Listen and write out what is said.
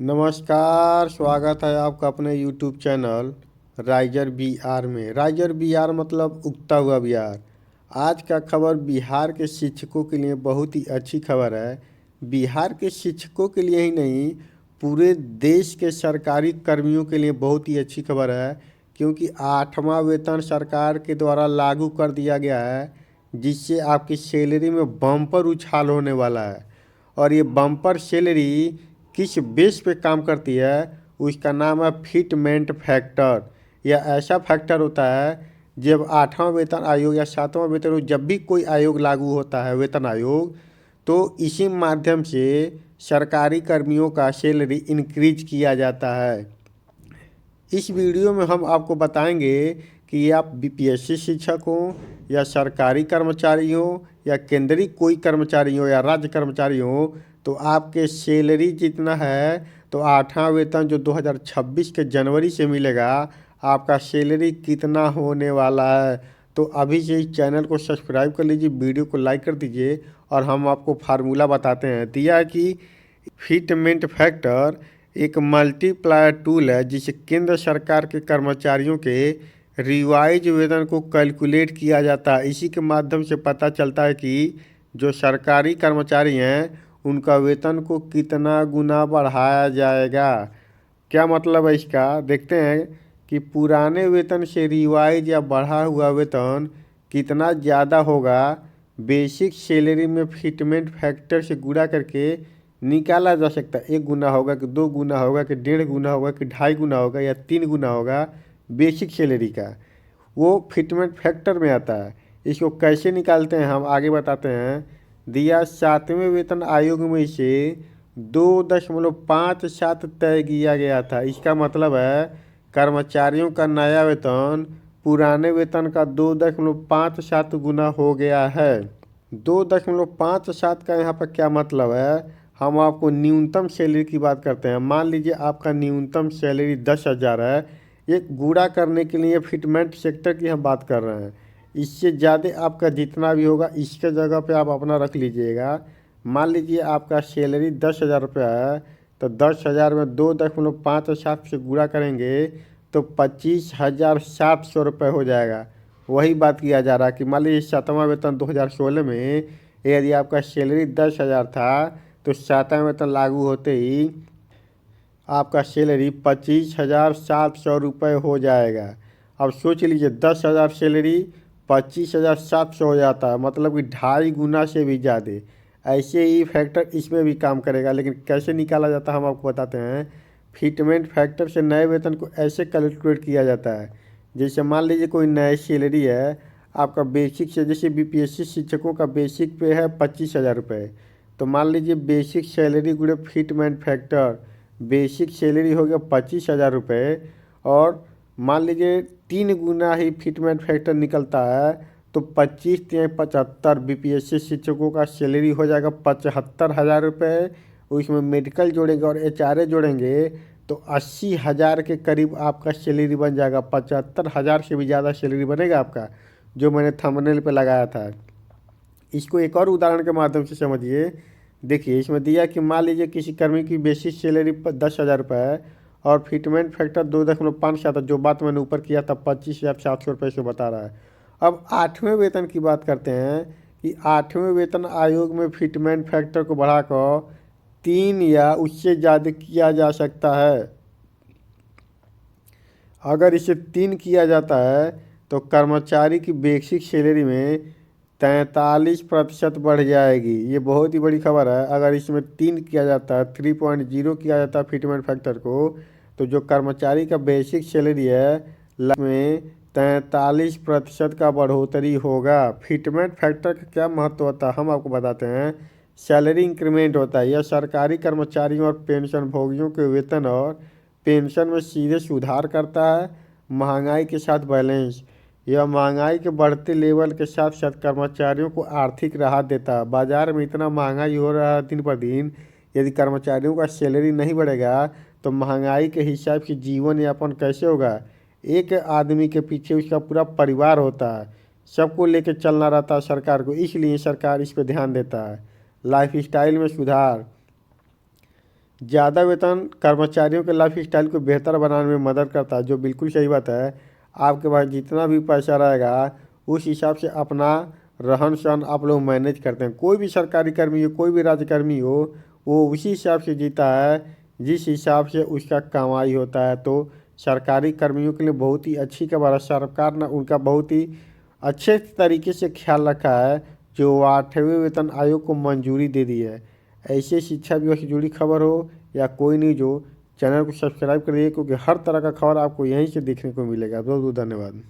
नमस्कार, स्वागत है आपका अपने यूट्यूब चैनल राइजर बिहार में। राइजर बिहार मतलब उगता हुआ बिहार। आज का खबर बिहार के शिक्षकों के लिए बहुत ही अच्छी खबर है। बिहार के शिक्षकों के लिए ही नहीं, पूरे देश के सरकारी कर्मियों के लिए बहुत ही अच्छी खबर है, क्योंकि 8वां वेतन सरकार के द्वारा लागू कर दिया गया है, जिससे आपकी सैलरी में बम्पर उछाल होने वाला है। और ये बम्पर सैलरी किस बेस पे काम करती है, उसका नाम है फिटमेंट फैक्टर। यह ऐसा फैक्टर होता है, जब 8वां वेतन आयोग या 7वां वेतन आयोग, जब भी कोई आयोग लागू होता है, वेतन आयोग, तो इसी माध्यम से सरकारी कर्मियों का सैलरी इंक्रीज किया जाता है। इस वीडियो में हम आपको बताएंगे कि आप बीपीएससी शिक्षक हो या सरकारी कर्मचारी हो या केंद्रीय कोई कर्मचारी हो या राज्य कर्मचारी हो, तो आपके सैलरी जितना है, तो 8वां वेतन जो 2026 के जनवरी से मिलेगा, आपका सैलरी कितना होने वाला है। तो अभी से इस चैनल को सब्सक्राइब कर लीजिए, वीडियो को लाइक कर दीजिए, और हम आपको फार्मूला बताते हैं। दिया है कि फिटमेंट फैक्टर एक मल्टीप्लायर टूल है, जिसे केंद्र सरकार के कर्मचारियों के रिवाइज वेतन को कैलकुलेट किया जाता है। इसी के माध्यम से पता चलता है कि जो सरकारी कर्मचारी हैं, उनका वेतन को कितना गुना बढ़ाया जाएगा। क्या मतलब है इसका, देखते हैं कि पुराने वेतन से रिवाइज या बढ़ा हुआ वेतन कितना ज़्यादा होगा। बेसिक सैलरी में फिटमेंट फैक्टर से गुणा करके निकाला जा सकता है। 1 गुना होगा कि 2 गुना होगा कि 1.5 गुना होगा कि 2.5 गुना होगा या 3 गुना होगा बेसिक सैलरी का, वो फिटमेंट फैक्टर में आता है। इसको कैसे निकालते हैं हम आगे बताते हैं। दिया 7वें वेतन आयोग में से 2.57 तय किया गया था। इसका मतलब है कर्मचारियों का नया वेतन पुराने वेतन का 2.57 गुना हो गया है। 2.57 का यहाँ पर क्या मतलब है, हम आपको न्यूनतम सैलरी की बात करते हैं। मान लीजिए आपका न्यूनतम सैलरी 10,000 है। एक गुणा करने के लिए फिटमेंट सेक्टर की हम बात कर रहे हैं। इससे ज़्यादा आपका जितना भी होगा, इसके जगह पे आप अपना रख लीजिएगा। मान लीजिए आपका सैलरी 10,000 रुपया है, तो 10,000 में 2.57 से गुणा करेंगे तो 25,700 रुपये हो जाएगा। वही बात किया जा रहा है कि मान लीजिए 7वां वेतन 2016 में यदि आपका सैलरी 10,000 था, तो 7वां वेतन लागू होते ही आपका सैलरी 25,700 रुपये हो जाएगा। अब सोच लीजिए 10,000 सैलरी 25,700 हो जाता है, मतलब कि 2.5 गुना से भी ज़्यादा। ऐसे ही फैक्टर इसमें भी काम करेगा, लेकिन कैसे निकाला जाता है हम आपको बताते हैं। फिटमेंट फैक्टर से नए वेतन को ऐसे कैलकुलेट किया जाता है, जैसे मान लीजिए कोई नई सैलरी है आपका बेसिक से, जैसे बीपीएससी शिक्षकों का बेसिक पे है 25,000 रुपये, तो मान लीजिए बेसिक सैलरी गुणे फिटमेंट फैक्टर, बेसिक सैलरी हो गया 25,000 रुपये, और मान लीजिए 3 गुना ही फिटमेंट फैक्टर निकलता है, तो 25×3=75। बीपीएससी शिक्षकों का सैलरी हो जाएगा 75,000 रुपये। उसमें मेडिकल जोड़ेंगे और एचआरए जोड़ेंगे तो 80,000 के करीब आपका सैलरी बन जाएगा। 75,000 से भी ज़्यादा सैलरी बनेगा आपका, जो मैंने थंबनेल पे लगाया था। इसको एक और उदाहरण के माध्यम से समझिए। देखिए इसमें दिया कि मान लीजिए किसी कर्मी की बेसिक सैलरी 10,000 रुपये है, और फिटमेंट फैक्टर 2.57 था, जो बात मैंने ऊपर किया था 25,700 रुपये से बता रहा है। अब 8वें वेतन की बात करते हैं कि 8वें वेतन आयोग में फिटमेंट फैक्टर को बढ़ाकर 3 या उससे ज़्यादा किया जा सकता है। अगर इसे 3 किया जाता है तो कर्मचारी की बेसिक सैलरी में 43% बढ़ जाएगी। ये बहुत ही बड़ी खबर है। अगर इसमें 3 किया जाता है, 3.0 किया जाता है फिटमेंट फैक्टर को, तो जो कर्मचारी का बेसिक सैलरी है में 43% का बढ़ोतरी होगा। फिटमेंट फैक्टर का क्या महत्व होता है हम आपको बताते हैं। सैलरी इंक्रीमेंट होता है, यह सरकारी कर्मचारियों और पेंशन भोगियों के वेतन और पेंशन में सीधे सुधार करता है। महंगाई के साथ बैलेंस, यह महंगाई के बढ़ते लेवल के साथ साथ कर्मचारियों को आर्थिक राहत देता है। बाजार में इतना महंगाई हो रहा है दिन पर दिन, यदि कर्मचारियों का सैलरी नहीं बढ़ेगा तो महंगाई के हिसाब से जीवन यापन कैसे होगा। एक आदमी के पीछे उसका पूरा परिवार होता है, सबको लेकर चलना रहता है सरकार को, इसलिए सरकार इस पर ध्यान देता है। लाइफ स्टाइल में सुधार, ज़्यादा वेतन कर्मचारियों के लाइफ स्टाइल को बेहतर बनाने में मदद करता है, जो बिल्कुल सही बात है। आपके पास जितना भी पैसा रहेगा उस हिसाब से अपना रहन सहन आप लोग मैनेज करते हैं। कोई भी सरकारी कर्मी हो, कोई भी राज्यकर्मी हो, वो उसी हिसाब से जीता है जिस हिसाब से उसका कमाई होता है। तो सरकारी कर्मियों के लिए बहुत ही अच्छी खबर है। सरकार ने उनका बहुत ही अच्छे तरीके से ख्याल रखा है, जो 8वें वेतन आयोग को मंजूरी दे दी है। ऐसे शिक्षा विभाग से जुड़ी खबर हो या कोई न्यूज हो, चैनल को सब्सक्राइब करिए, क्योंकि हर तरह का खबर आपको यहीं से देखने को मिलेगा। बहुत बहुत धन्यवाद।